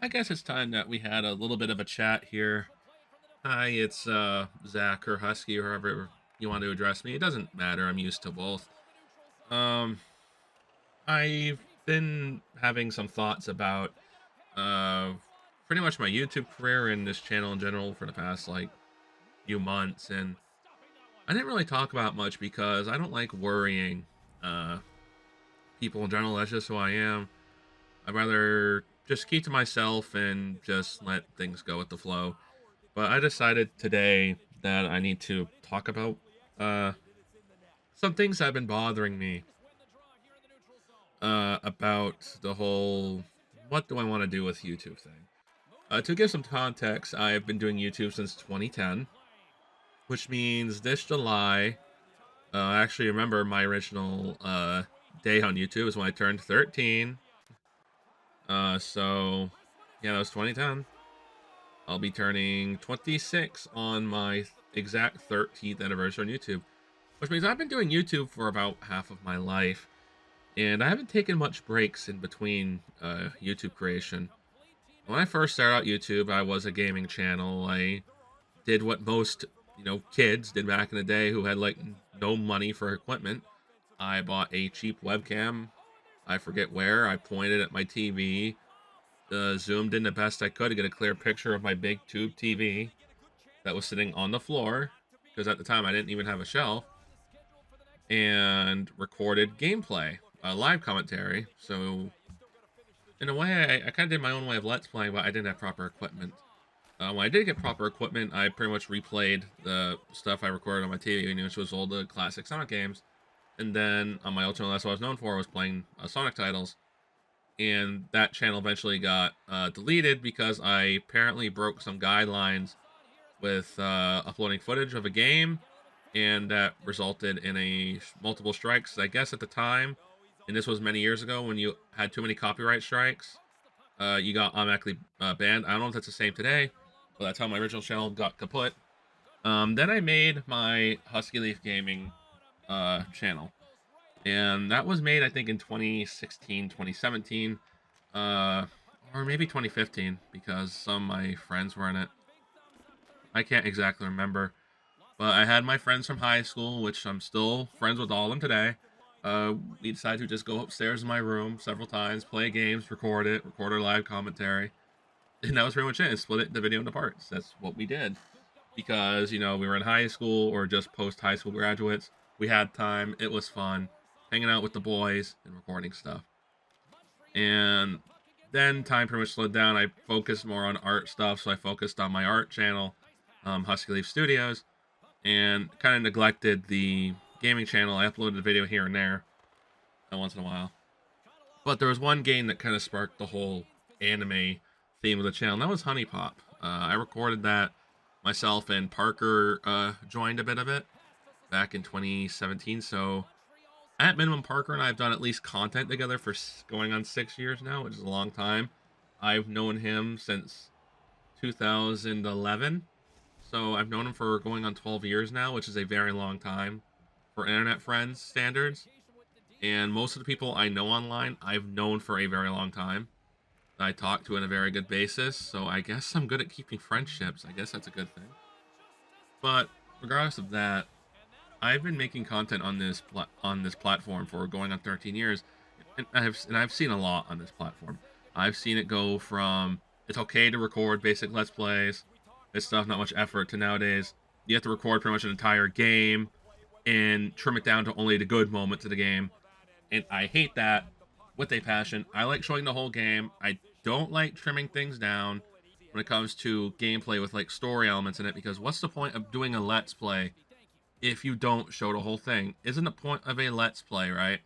I guess it's time that we had a little bit of a chat here. Hi, it's Zach or Husky or however you want to address me. It doesn't matter. I'm used to both. Um, I've been having some thoughts about uh pretty much my YouTube career and this channel in general for the past few months, and I didn't really talk about much because I don't like worrying uh people in general. That's just who I am. I'd rather just keep to myself and just let things go with the flow. But I decided today that I need to talk about uh, some things that have been bothering me about the whole what do I want to do with YouTube thing. To give some context, I have been doing YouTube since 2010, which means this July, I actually remember my original day on YouTube is when I turned 13. So, yeah, that was 2010. I'll be turning 26 on my exact 13th anniversary on YouTube, which means I've been doing YouTube for about half of my life, and I haven't taken much breaks in between YouTube creation. When I first started out YouTube, I was a gaming channel. I did what most, kids did back in the day who had no money for equipment. I bought a cheap webcam. I forget where. I pointed at my TV, zoomed in the best I could to get a clear picture of my big tube TV that was sitting on the floor, because at the time I didn't even have a shelf, and recorded gameplay, live commentary. So in a way, I kind of did my own way of Let's Playing, but I didn't have proper equipment. When I did get proper equipment, I pretty much replayed the stuff I recorded on my TV, which was all the classic Sonic games. And then on my old channel, that's what I was known for, was playing Sonic titles. And that channel eventually got deleted because I apparently broke some guidelines with uploading footage of a game, and that resulted in a multiple strikes. I guess at the time, and this was many years ago, when you had too many copyright strikes, you got automatically banned. I don't know if that's the same today, but that's how my original channel got kaput. Then I made my Husky Leaf Gaming channel, and that was made I think in 2016, 2017, or maybe 2015, because some of my friends were in it. I can't exactly remember. But I had my friends from high school, which I'm still friends with all of them today. We decided to just go upstairs in my room several times, play games, record our live commentary. And that was pretty much it. Split the video into parts. That's what we did. Because, we were in high school or just post high school graduates. We had time. It was fun. Hanging out with the boys and recording stuff. And then time pretty much slowed down. I focused more on art stuff. So I focused on my art channel, Husky Leaf Studios, and kind of neglected the gaming channel. I uploaded a video here and there once in a while. But there was one game that kind of sparked the whole anime theme of the channel, and that was Honey Pop. I recorded that myself, and Parker joined a bit of it back in 2017. So at minimum, Parker and I have done at least content together for going on 6 years now, which is a long time. I've known him since 2011. So I've known him for going on 12 years now, which is a very long time for internet friends standards. And most of the people I know online, I've known for a very long time. I talk to on a very good basis, so I guess I'm good at keeping friendships. I guess that's a good thing. But regardless of that, I've been making content on this platform for going on 13 years, and I've seen a lot on this platform. I've seen it go from it's okay to record basic Let's Plays, this stuff, not much effort, to nowadays you have to record pretty much an entire game and trim it down to only the good moments of the game. And I hate that with a passion. I like showing the whole game. I don't like trimming things down when it comes to gameplay with story elements in it, because what's the point of doing a Let's Play if you don't show the whole thing? Isn't the point of a Let's Play, right,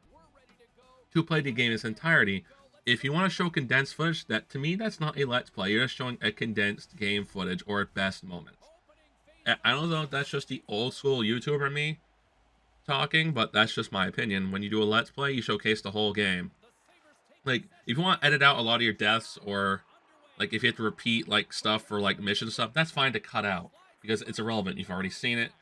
to play the game in its entirety? If you want to show condensed footage, that to me, that's not a Let's Play. You're just showing a condensed game footage, or at best moments. I don't know if that's just the old school YouTuber me talking, but that's just my opinion. When you do a Let's Play, you showcase the whole game. If you want to edit out a lot of your deaths, or if you have to repeat stuff for mission stuff, that's fine to cut out because it's irrelevant. You've already seen it.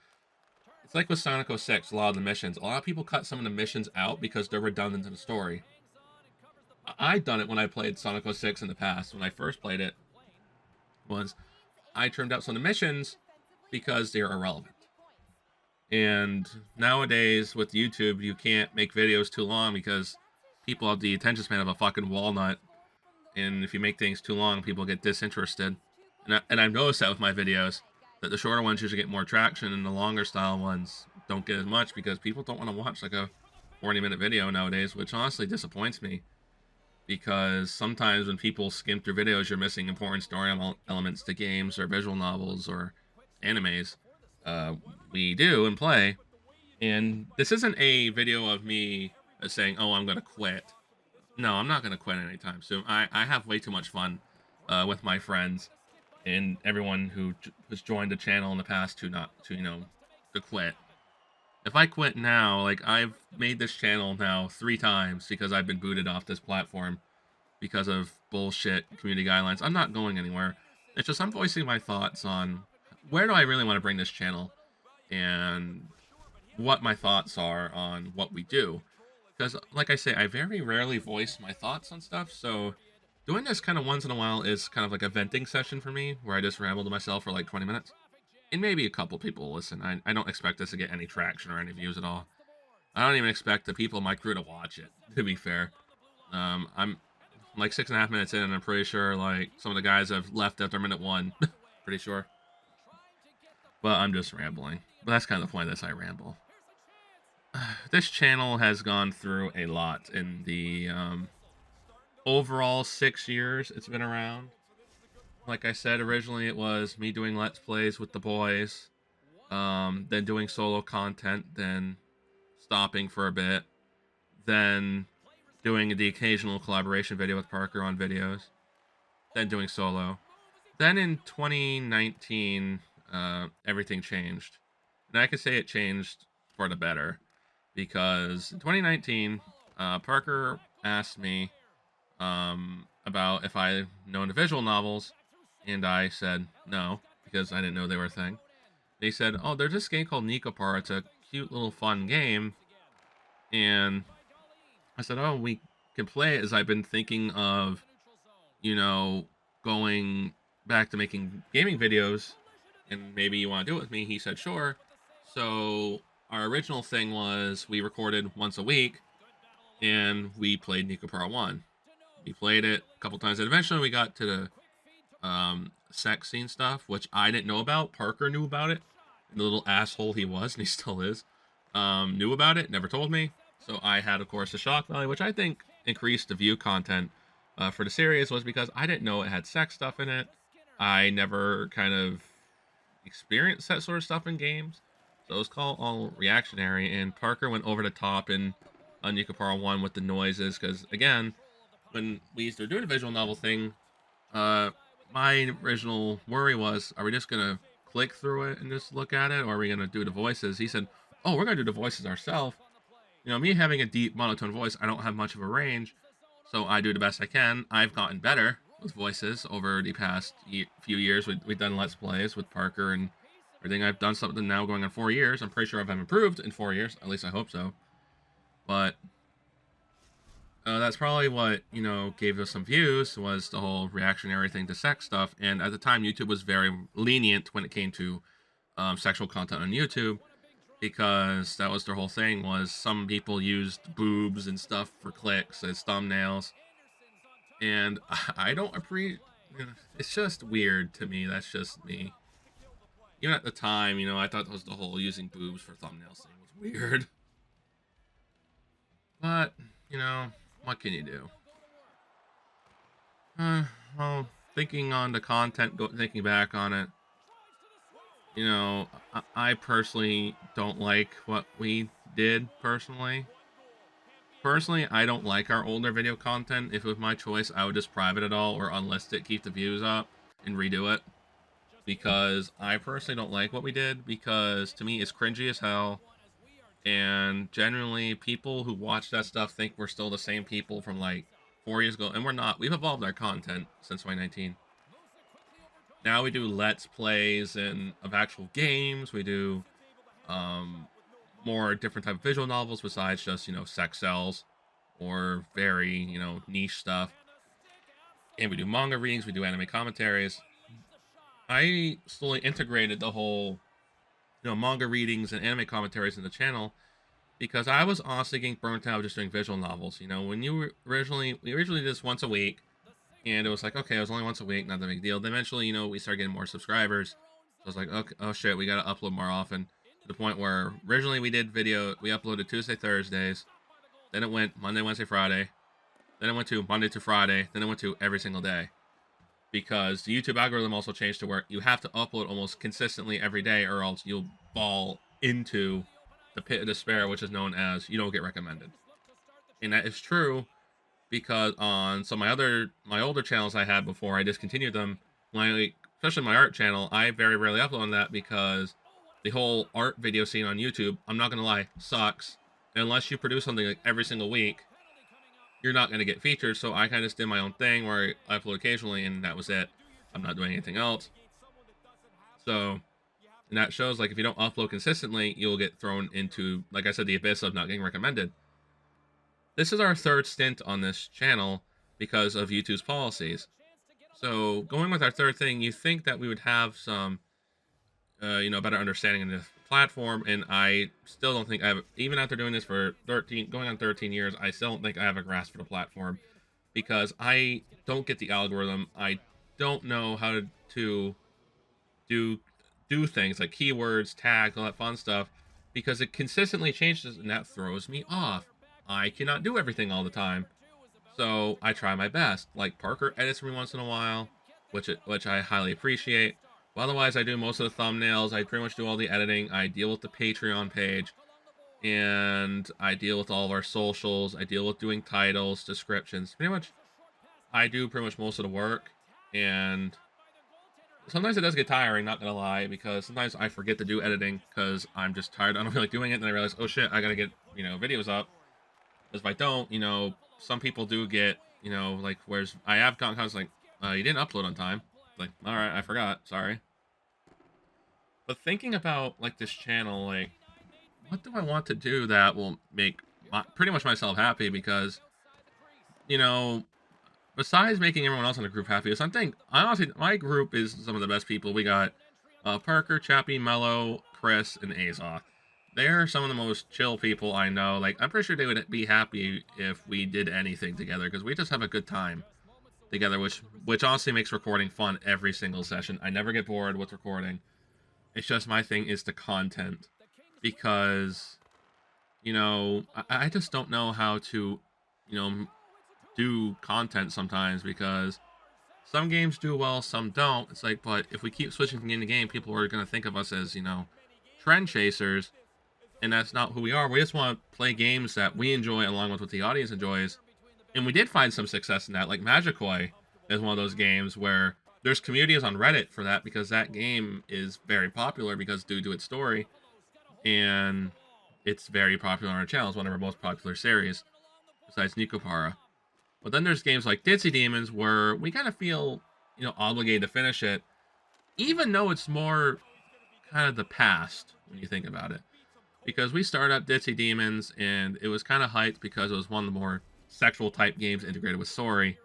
It's like with Sonic 06, a lot of the missions. A lot of people cut some of the missions out because they're redundant to the story. I've done it when I played Sonic 06 in the past. When I first played it, was I trimmed out some of the missions because they're irrelevant. And nowadays with YouTube, you can't make videos too long because people have the attention span of a fucking walnut. And if you make things too long, people get disinterested. And I've noticed that with my videos, that the shorter ones usually get more traction and the longer style ones don't get as much because people don't want to watch like a 40-minute video nowadays, which honestly disappoints me. Because sometimes when people skim through videos, you're missing important story elements to games or visual novels or animes. We do and play. And this isn't a video of me saying, oh, I'm going to quit. No, I'm not going to quit anytime soon. I have way too much fun with my friends and everyone who has joined the channel in the past to not to, to quit. If I quit now, like, I've made this channel now 3 times because I've been booted off this platform because of bullshit community guidelines. I'm not going anywhere. It's just I'm voicing my thoughts on where do I really want to bring this channel and what my thoughts are on what we do. Because, like I say, I very rarely voice my thoughts on stuff, so doing this kind of once in a while is kind of like a venting session for me, where I just ramble to myself for like 20 minutes. And maybe a couple people will listen. I don't expect this to get any traction or any views at all. I don't even expect the people in my crew to watch it, to be fair. I'm like 6.5 minutes in, and I'm pretty sure like some of the guys have left after minute 1. Pretty sure. But I'm just rambling. But that's kind of the point of this, I ramble. This channel has gone through a lot in the overall 6 years it's been around. Like I said, originally it was me doing Let's Plays with the boys, then doing solo content, then stopping for a bit, then doing the occasional collaboration video with Parker on videos, then doing solo. Then in 2019, everything changed. And I could say it changed for the better, because in 2019, Parker asked me about if I known the visual novels, and I said no, because I didn't know they were a thing. They said, oh, there's this game called Nikopar. It's a cute little fun game. And I said, oh, we can play it, as I've been thinking of, going back to making gaming videos, and maybe you want to do it with me. He said, sure. So our original thing was we recorded once a week, and we played Nikopar 1. We played it a couple times, and eventually we got to the sex scene stuff, which I didn't know about. Parker knew about it, and the little asshole he was, and he still is, knew about it, never told me. So I had, of course, the shock value, which I think increased the view content for the series, was because I didn't know it had sex stuff in it. I never kind of experienced that sort of stuff in games, so it was called all reactionary, and Parker went over the top in Nikopar 1 with the noises, because, again, when we started doing a visual novel thing, my original worry was, are we just going to click through it and just look at it, or are we going to do the voices? He said, oh, we're going to do the voices ourselves. Me having a deep monotone voice, I don't have much of a range, so I do the best I can. I've gotten better with voices over the past few years. We've done Let's Plays with Parker and everything. I've done something now going on 4 years. I'm pretty sure I've improved in 4 years. At least I hope so. But that's probably what, gave us some views, was the whole reactionary thing to sex stuff. And at the time, YouTube was very lenient when it came to sexual content on YouTube, because that was their whole thing, was some people used boobs and stuff for clicks as thumbnails. And I don't appreciate, it's just weird to me. That's just me. Even at the time, I thought that was the whole using boobs for thumbnails thing was weird. But, what can you do? Well, thinking on the content, thinking back on it, I personally don't like what we did, personally. Personally, I don't like our older video content. If it was my choice, I would just private it all or unlist it, keep the views up, and redo it. Because I personally don't like what we did, because to me it's cringy as hell. And generally, people who watch that stuff think we're still the same people from like 4 years ago, and we're not. We've evolved our content since 2019. Now we do Let's Plays of actual games. We do more different type of visual novels besides just, sex sells. or very, niche stuff. And we do manga readings, we do anime commentaries. I slowly integrated the whole, manga readings and anime commentaries in the channel because I was honestly getting burnt out just doing visual novels. When we originally did this once a week, and it was like, okay, it was only once a week, not that big deal. Then eventually, we started getting more subscribers. So I was like, okay, oh shit, we gotta upload more often. To the point where originally we uploaded Tuesday, Thursdays. Then it went Monday, Wednesday, Friday. Then it went to Monday to Friday. Then it went to every single day. Because the YouTube algorithm also changed to where you have to upload almost consistently every day, or else you'll fall into the pit of despair, which is known as you don't get recommended. And that is true because on some of my older channels I had before I discontinued them, especially my art channel, I very rarely upload on that because the whole art video scene on YouTube, I'm not gonna lie, sucks. And unless you produce something like every single week, you're not gonna get featured. So I kind of just did my own thing where I upload occasionally, and that was it. I'm not doing anything else. So, and that shows like if you don't upload consistently, you'll get thrown into, like I said, the abyss of not getting recommended. This is our third stint on this channel because of YouTube's policies. So going with our third thing, you think that we would have some, better understanding in the platform, and I still don't think I have, even after doing this for 13 years, I still don't think I have a grasp for the platform because I don't get the algorithm. I don't know how to do things like keywords, tags, all that fun stuff because it consistently changes, and that throws me off. I cannot do everything all the time. So I try my best. Like Parker edits for me once in a while, which I highly appreciate. But otherwise, I do most of the thumbnails. I pretty much do all the editing. I deal with the Patreon page, and I deal with all of our socials. I deal with doing titles, descriptions. Pretty much, I do pretty much most of the work. And sometimes it does get tiring, not gonna lie, because sometimes I forget to do editing because I'm just tired. I don't feel like doing it, and I realize, oh shit, I gotta get videos up. Because if I don't, some people do get, like, whereas I have gotten comments like, you didn't upload on time. Like, alright, I forgot, sorry. But thinking about, like, this channel, like, what do I want to do that will make pretty much myself happy? Because, besides making everyone else in the group happy, honestly, my group is some of the best people. We got Parker, Chappie, Mello, Chris, and Azoth. They're some of the most chill people I know. Like, I'm pretty sure they would be happy if we did anything together because we just have a good time together, which honestly makes recording fun every single session. I never get bored with recording. It's just my thing is the content because, I just don't know how to, do content sometimes because some games do well, some don't. It's like, but if we keep switching from game to game, people are going to think of us as, trend chasers. And that's not who we are. We just want to play games that we enjoy along with what the audience enjoys. And we did find some success in that. Like Magicoi is one of those games where there's communities on Reddit for that because that game is very popular because due to its story. And it's very popular on our channel. It's one of our most popular series besides Nikopara. But then there's games like Ditsy Demons where we kind of feel, obligated to finish it. Even though it's more kind of the past when you think about it. Because we started up Ditsy Demons, and it was kind of hyped because it was one of the more sexual-type games integrated with story.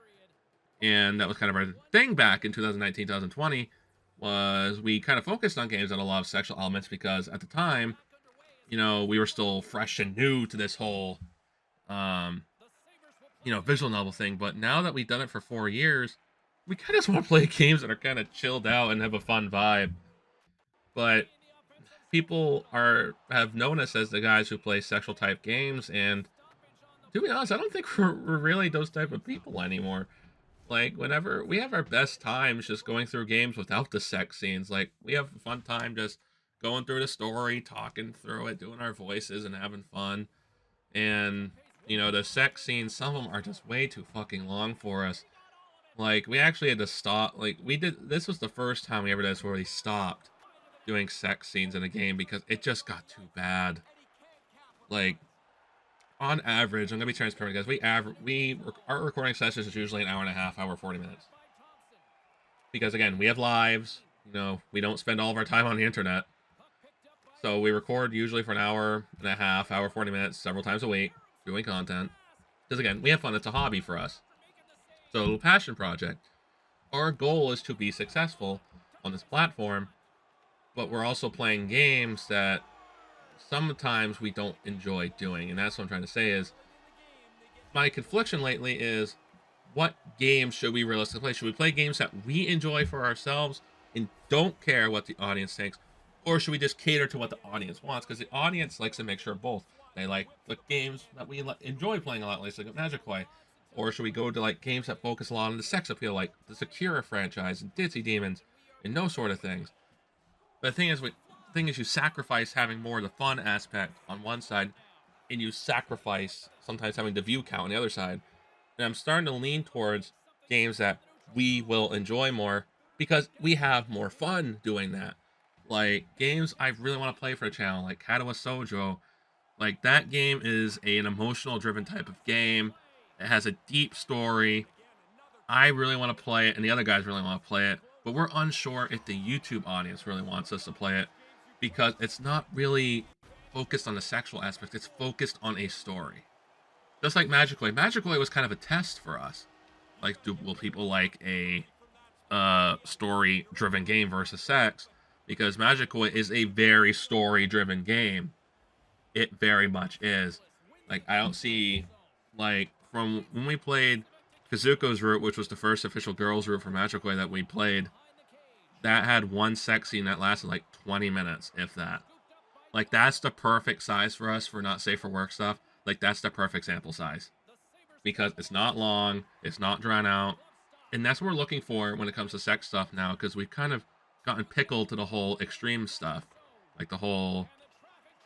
And that was kind of our thing back in 2019, 2020, was we kind of focused on games that had a lot of sexual elements because at the time, we were still fresh and new to this whole, visual novel thing. But now that we've done it for 4 years, we kind of just want to play games that are kind of chilled out and have a fun vibe. But people have known us as the guys who play sexual type games, and to be honest, I don't think we're really those type of people anymore. Like, whenever we have our best times just going through games without the sex scenes, like, we have a fun time just going through the story, talking through it, doing our voices, and having fun. And, the sex scenes, some of them are just way too fucking long for us. Like, we actually had to stop, like, this was the first time we ever did this where we stopped doing sex scenes in a game because it just got too bad. Like, on average, I'm gonna be transparent, guys. Our recording sessions is usually an hour and a half, hour 40 minutes. Because again, we have lives. We don't spend all of our time on the internet. So we record usually for an hour and a half, hour 40 minutes, several times a week, doing content. Because again, we have fun. It's a hobby for us. So, passion project. Our goal is to be successful on this platform, but we're also playing games that sometimes we don't enjoy doing. And that's what I'm trying to say is my confliction lately is what games should we realistically play? Should we play games that we enjoy for ourselves and don't care what the audience thinks? Or should we just cater to what the audience wants? Because the audience likes a mixture of both. They like the games that we enjoy playing a lot, like Magic Play. Or should we go to like games that focus a lot on the sex appeal, like the Sakura franchise and Ditsy Demons and those sort of things? But the thing is, you sacrifice having more of the fun aspect on one side, and you sacrifice sometimes having the view count on the other side. And I'm starting to lean towards games that we will enjoy more because we have more fun doing that. Like games I really want to play for a channel, like Katawa Sojo. Like that game is an emotional driven type of game. It has a deep story. I really want to play it, and the other guys really want to play it, but we're unsure if the YouTube audience really wants us to play it because it's not really focused on the sexual aspect. It's focused on a story. Just like Magic Way. Magic Way was kind of a test for us. Like, will people like a story-driven game versus sex? Because Magic Way is a very story-driven game. It very much is. Like, I don't see, like, from when we played Kazuko's route, which was the first official girls' route for Magic Way that we played, that had one sex scene that lasted like 20 minutes, if that. Like, that's the perfect size for us for not safe for work stuff. Like, that's the perfect sample size. Because it's not long, it's not drawn out. And that's what we're looking for when it comes to sex stuff now, because we've kind of gotten pickled to the whole extreme stuff. Like, the whole,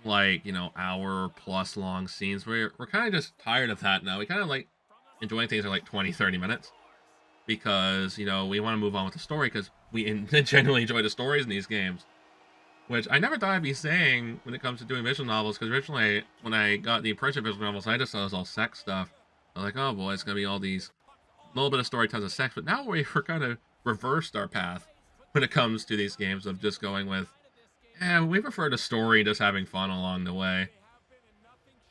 like, hour plus long scenes. We're kind of just tired of that now. We kind of like enjoying things that are like 20, 30 minutes. Because, we want to move on with the story, because we genuinely enjoy the stories in these games. Which I never thought I'd be saying when it comes to doing visual novels, because originally, when I got the impression of visual novels, I just thought it was all sex stuff. I was like, oh boy, it's going to be all these, little bit of story, tons of sex. But now we're kind of reversed our path when it comes to these games of just going with, we prefer the story, just having fun along the way.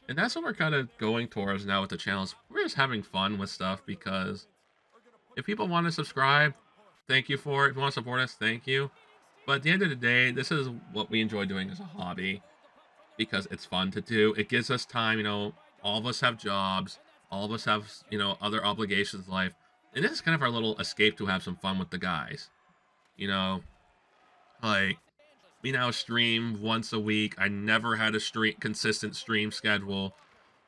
And that's what we're kind of going towards now with the channels. We're just having fun with stuff, because if people want to subscribe, thank you for it. If you want to support us, thank you. But at the end of the day, this is what we enjoy doing as a hobby because it's fun to do. It gives us time, all of us have jobs. All of us have, other obligations in life. And this is kind of our little escape to have some fun with the guys. Like, we now stream once a week. I never had a consistent stream schedule.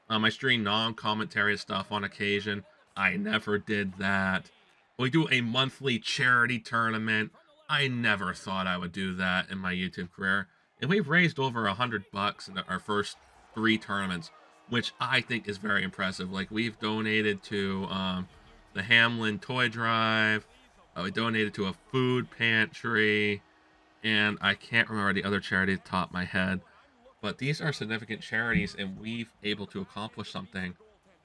I stream non-commentary stuff on occasion. I never did that. We do a monthly charity tournament. I never thought I would do that in my YouTube career. And we've raised over $100 in our first 3 tournaments, which I think is very impressive. Like, we've donated to the Hamlin Toy Drive. We donated to a food pantry. And I can't remember the other charity at the top of my head. But these are significant charities, and we've able to accomplish something.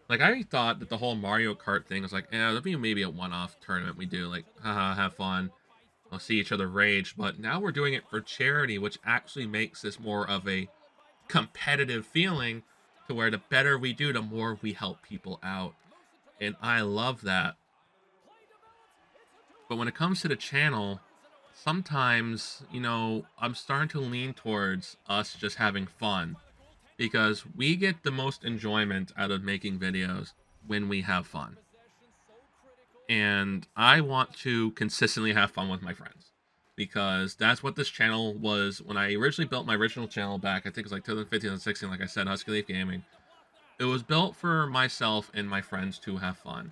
Like, I thought that the whole Mario Kart thing was like, there'll be maybe a one-off tournament we do. Like, haha, have fun. We'll see each other rage, but now we're doing it for charity, which actually makes this more of a competitive feeling to where the better we do, the more we help people out. And I love that. But when it comes to the channel, sometimes, I'm starting to lean towards us just having fun. Because we get the most enjoyment out of making videos when we have fun. And I want to consistently have fun with my friends, because that's what this channel was when I originally built my original channel back. I think it was like 2015 and 16, like I said, Husky Leaf Gaming. It was built for myself and my friends to have fun.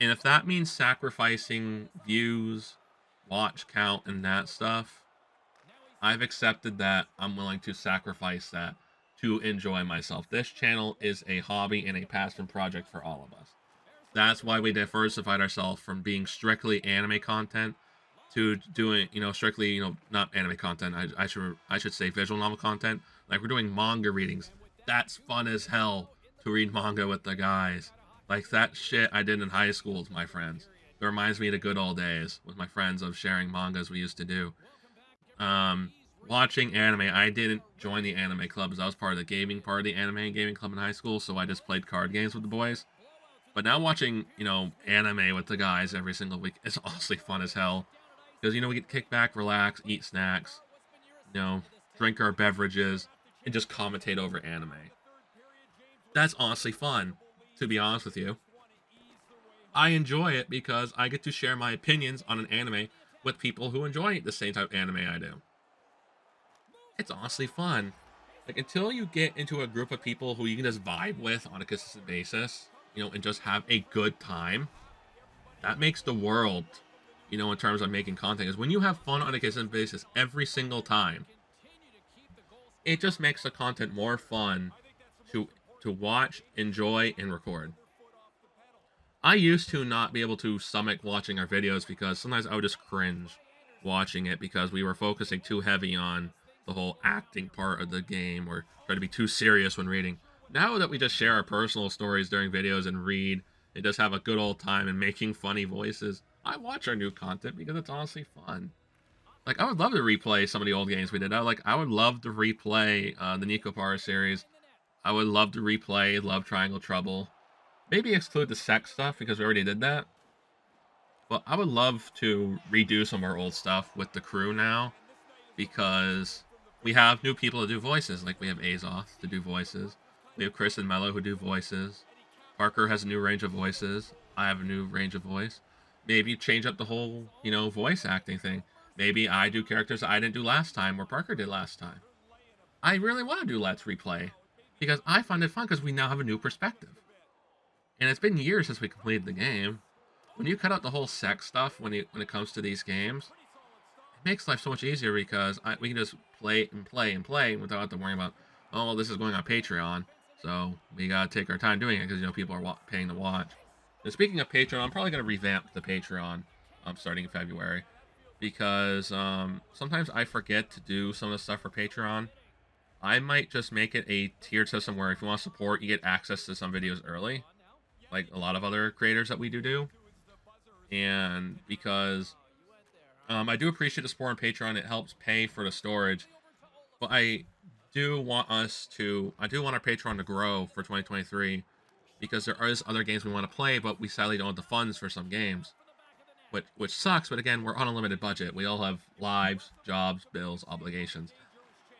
And if that means sacrificing views, watch count, and that stuff, I've accepted that. I'm willing to sacrifice that to enjoy myself. This channel is a hobby and a passion project for all of us. That's why we diversified ourselves from being strictly anime content to doing, strictly, not anime content. I should say visual novel content. Like, we're doing manga readings. That's fun as hell to read manga with the guys. Like, that shit I did in high school with my friends. It reminds me of the good old days with my friends of sharing mangas we used to do. Watching anime, I didn't join the anime clubs. I was part of the gaming part of the anime and gaming club in high school, so I just played card games with the boys. But now watching, anime with the guys every single week, it's honestly fun as hell. Because, we get kick back, relax, eat snacks, you know, drink our beverages, and just commentate over anime. That's honestly fun, to be honest with you. I enjoy it because I get to share my opinions on an anime with people who enjoy the same type of anime I do. It's honestly fun. Like, until you get into a group of people who you can just vibe with on a consistent basis, and just have a good time, that makes the world, in terms of making content. Is when you have fun on a consistent basis every single time, it just makes the content more fun to watch, enjoy, and record. I used to not be able to stomach watching our videos because sometimes I would just cringe watching it because we were focusing too heavy on the whole acting part of the game or try to be too serious when reading. Now that we just share our personal stories during videos and read and just have a good old time and making funny voices, I watch our new content because it's honestly fun. Like, I would love to replay some of the old games we did. I would love to replay the Nico Power series. I would love to replay Love Triangle Trouble. Maybe exclude the sex stuff because we already did that. But I would love to redo some of our old stuff with the crew now because we have new people to do voices. Like, we have Azoth to do voices. We have Chris and Mello who do voices. Parker has a new range of voices. I have a new range of voice. Maybe change up the whole, voice acting thing. Maybe I do characters I didn't do last time or Parker did last time. I really want to do Let's Replay because I find it fun because we now have a new perspective. And it's been years since we completed the game. When you cut out the whole sex stuff when it comes to these games, it makes life so much easier because we can just play and play and play without having to worry about, oh, well, this is going on Patreon, so we gotta take our time doing it because people are paying to watch. And speaking of Patreon, I'm probably gonna revamp the Patreon starting in February because sometimes I forget to do some of the stuff for Patreon. I might just make it a tiered system where if you want to support, you get access to some videos early, like a lot of other creators that we do. And because I do appreciate the support on Patreon, it helps pay for the storage. But I do want our Patreon to grow for 2023 because there is other games we want to play, but we sadly don't have the funds for some games, which sucks. But again, we're on a limited budget. We all have lives, jobs, bills, obligations.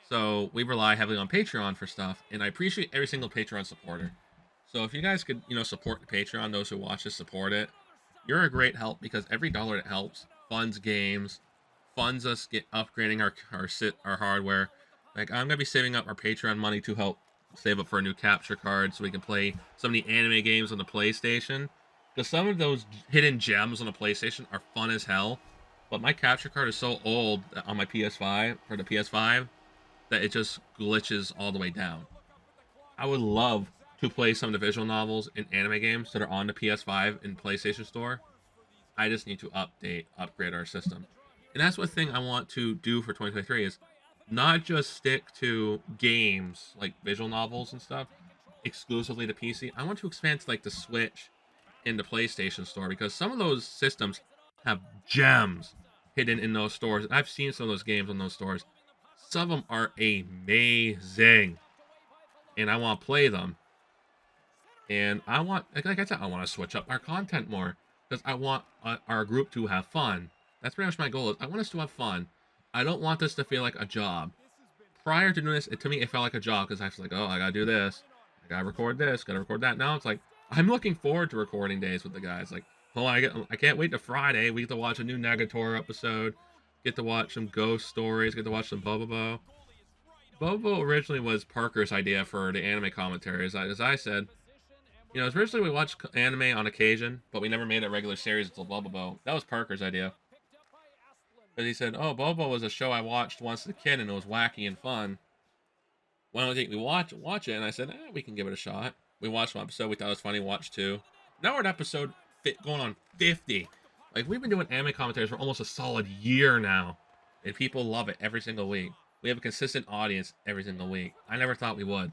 So we rely heavily on Patreon for stuff, and I appreciate every single Patreon supporter. So if you guys could, support the Patreon, those who watch this, support it. You're a great help because every dollar that helps funds games, funds us get upgrading our hardware. Like, I'm gonna be saving up our Patreon money to help save up for a new capture card so we can play some of the anime games on the PlayStation. Because some of those hidden gems on the PlayStation are fun as hell, but my capture card is so old on my PS5 for the PS5 that it just glitches all the way down. I would love to play some of the visual novels and anime games that are on the PS5 and PlayStation Store. I just need to upgrade our system. And that's one thing I want to do for 2023 is not just stick to games like visual novels and stuff exclusively to PC. I want to expand to like the Switch and the PlayStation Store because some of those systems have gems hidden in those stores. I've seen some of those games on those stores. Some of them are amazing, and I want to play them. And I want, like I said, I want to switch up our content more because I want our group to have fun. That's pretty much my goal. I want us to have fun. I don't want this to feel like a job. Prior to doing this, to me, it felt like a job because I was like, oh, I gotta do this, I gotta record this, gotta record that. Now it's like I'm looking forward to recording days with the guys. Like, oh, I can't wait to Friday. We get to watch a new Negator episode. Get to watch some ghost stories. Get to watch some Bobobo. Bobo originally was Parker's idea for the anime commentaries. As I said, originally we watched anime on occasion, but we never made a regular series until Bobo. That was Parker's idea. But he said, oh, Bobo was a show I watched once as a kid, and it was wacky and fun. Why don't you think we watch it? And I said, we can give it a shot. We watched one episode. We thought it was funny. Watched two. Now we're at episode going on 50. Like, we've been doing anime commentaries for almost a solid year now, and people love it every single week. We have a consistent audience every single week. I never thought we would.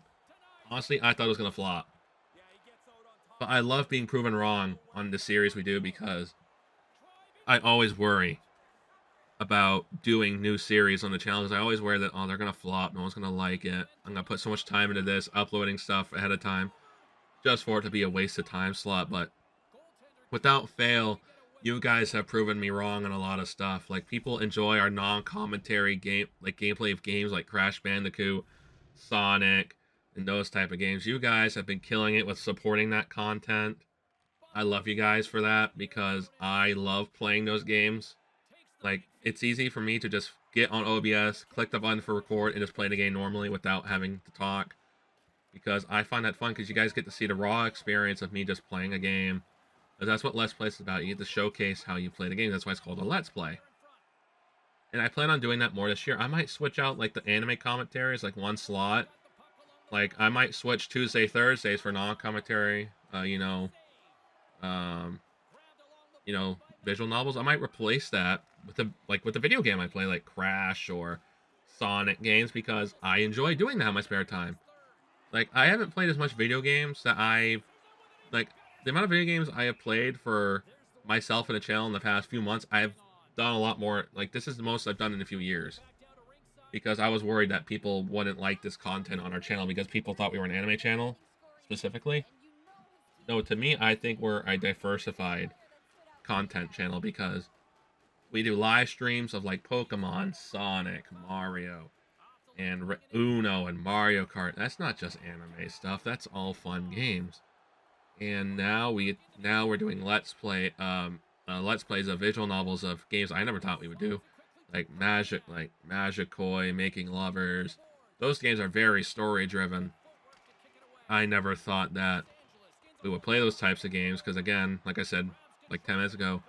Honestly, I thought it was going to flop. But I love being proven wrong on the series we do because I always worry about doing new series on the channel because I always worry that, they're going to flop. No one's going to like it. I'm going to put so much time into this, uploading stuff ahead of time. just for it to be a waste of time slot. But without fail, you guys have proven me wrong on a lot of stuff. Like, people enjoy our non-commentary game, like gameplay of games like Crash Bandicoot, Sonic, and those type of games. You guys have been killing it with supporting that content. I love you guys for that because I love playing those games. Like, it's easy for me to just get on OBS, click the button for record, and just play the game normally without having to talk. Because I find that fun because you guys get to see the raw experience of me just playing a game. Because that's what Let's Play is about. You get to showcase how you play the game. That's why it's called a Let's Play. And I plan on doing that more this year. I might switch out, like, the anime commentaries, like, one slot. Like, I might switch Tuesday, Thursdays for non-commentary, um, visual novels. I might replace that with the video game I play, like Crash or Sonic games, because I enjoy doing that in my spare time. Like, I haven't played as much video games that like, the amount of video games I have played for myself and the channel in the past few months, I've done a lot more. Like, this is the most I've done in a few years. Because I was worried that people wouldn't like this content on our channel because people thought we were an anime channel, specifically. No, to me, I think we're a diversified content channel because we do live streams of, like, Pokemon, Sonic, Mario, and Uno and Mario Kart. That's not just anime stuff. That's all fun games. And now we're doing let's plays of visual novels of games I never thought we would do, like Magikoi, Making Lovers. Those games are very story driven. I never thought that we would play those types of games because, again, like I said, like 10 minutes ago,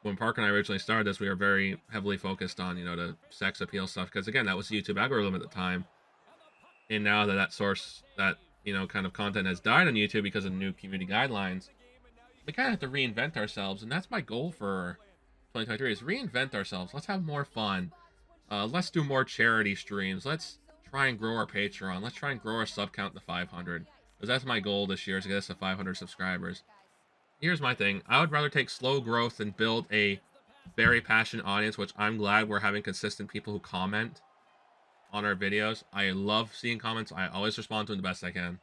when Park and I originally started this, we were very heavily focused on, the sex appeal stuff, because, again, that was the YouTube algorithm at the time. And now that kind of content has died on YouTube because of new community guidelines, we kind of have to reinvent ourselves, and that's my goal for 2023, is reinvent ourselves. Let's have more fun. Let's do more charity streams. Let's try and grow our Patreon. Let's try and grow our sub count to 500, because that's my goal this year, is to get us to 500 subscribers. Here's my thing. I would rather take slow growth and build a very passionate audience, which I'm glad we're having consistent people who comment on our videos. I love seeing comments. I always respond to them the best I can.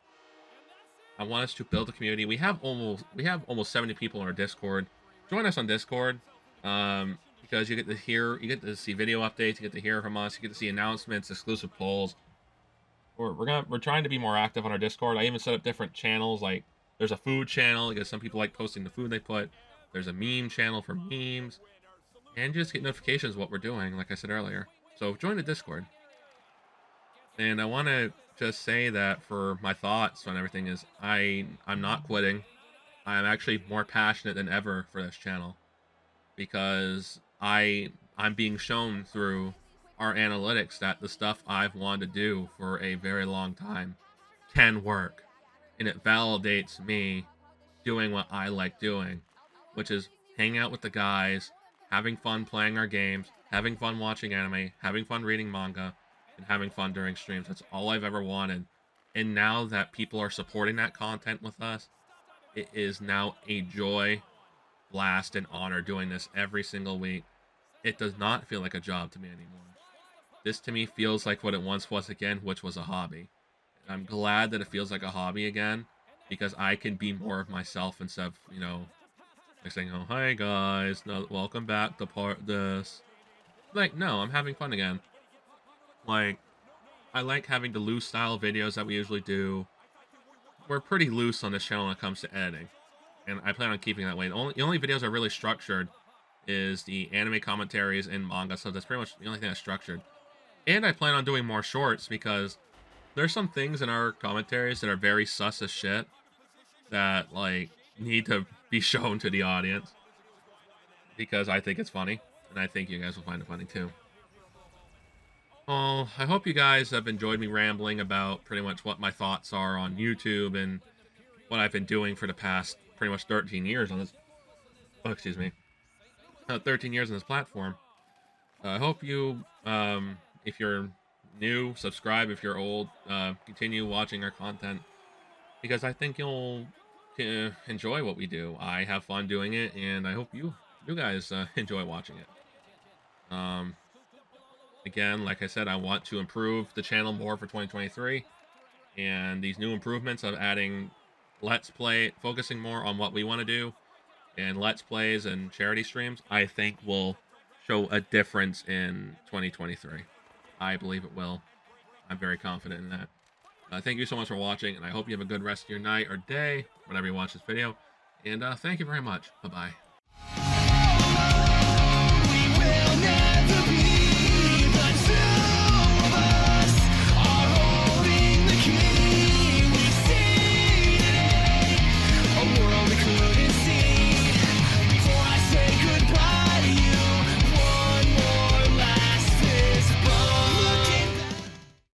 I want us to build a community. We have almost 70 people in our Discord. Join us on Discord, because you get to see video updates, you get to hear from us, you get to see announcements, exclusive polls. We're trying to be more active on our Discord. I even set up different channels. Like, there's a food channel because some people like posting the food they put. There's a meme channel for memes, and just get notifications of what we're doing, like I said earlier. So join the Discord. And I want to just say that for my thoughts on everything is I'm not quitting. I'm actually more passionate than ever for this channel, because I'm being shown through our analytics that the stuff I've wanted to do for a very long time can work. And it validates me doing what I like doing, which is hanging out with the guys, having fun playing our games, having fun watching anime, having fun reading manga, and having fun during streams. That's all I've ever wanted. And now that people are supporting that content with us, it is now a joy, blast, and honor doing this every single week. It does not feel like a job to me anymore. This to me feels like what it once was again, which was a hobby. And I'm glad that it feels like a hobby again, because I can be more of myself instead of, like saying, oh, hi guys, no, welcome back to this. Like, no, I'm having fun again. Like, I like having the loose style videos that we usually do. We're pretty loose on this channel when it comes to editing, and I plan on keeping that way. The only videos are really structured is the anime commentaries and manga, so that's pretty much the only thing that's structured. And I plan on doing more shorts, because there's some things in our commentaries that are very sus as shit that, like, need to be shown to the audience, because I think it's funny, and I think you guys will find it funny too. Well, I hope you guys have enjoyed me rambling about pretty much what my thoughts are on YouTube and what I've been doing for the past pretty much 13 years on this. Oh, excuse me. 13 years on this platform. I hope you, if you're new, subscribe. If you're old, continue watching our content, because I think you'll enjoy what we do. I have fun doing it, and I hope you guys enjoy watching it. Again, like I said, I want to improve the channel more for 2023, and these new improvements of adding Let's Play, focusing more on what we want to do, and Let's Plays and charity streams, I think will show a difference in 2023. I believe it will. I'm very confident in that. Thank you so much for watching, and I hope you have a good rest of your night or day, whenever you watch this video. And thank you very much. Bye-bye.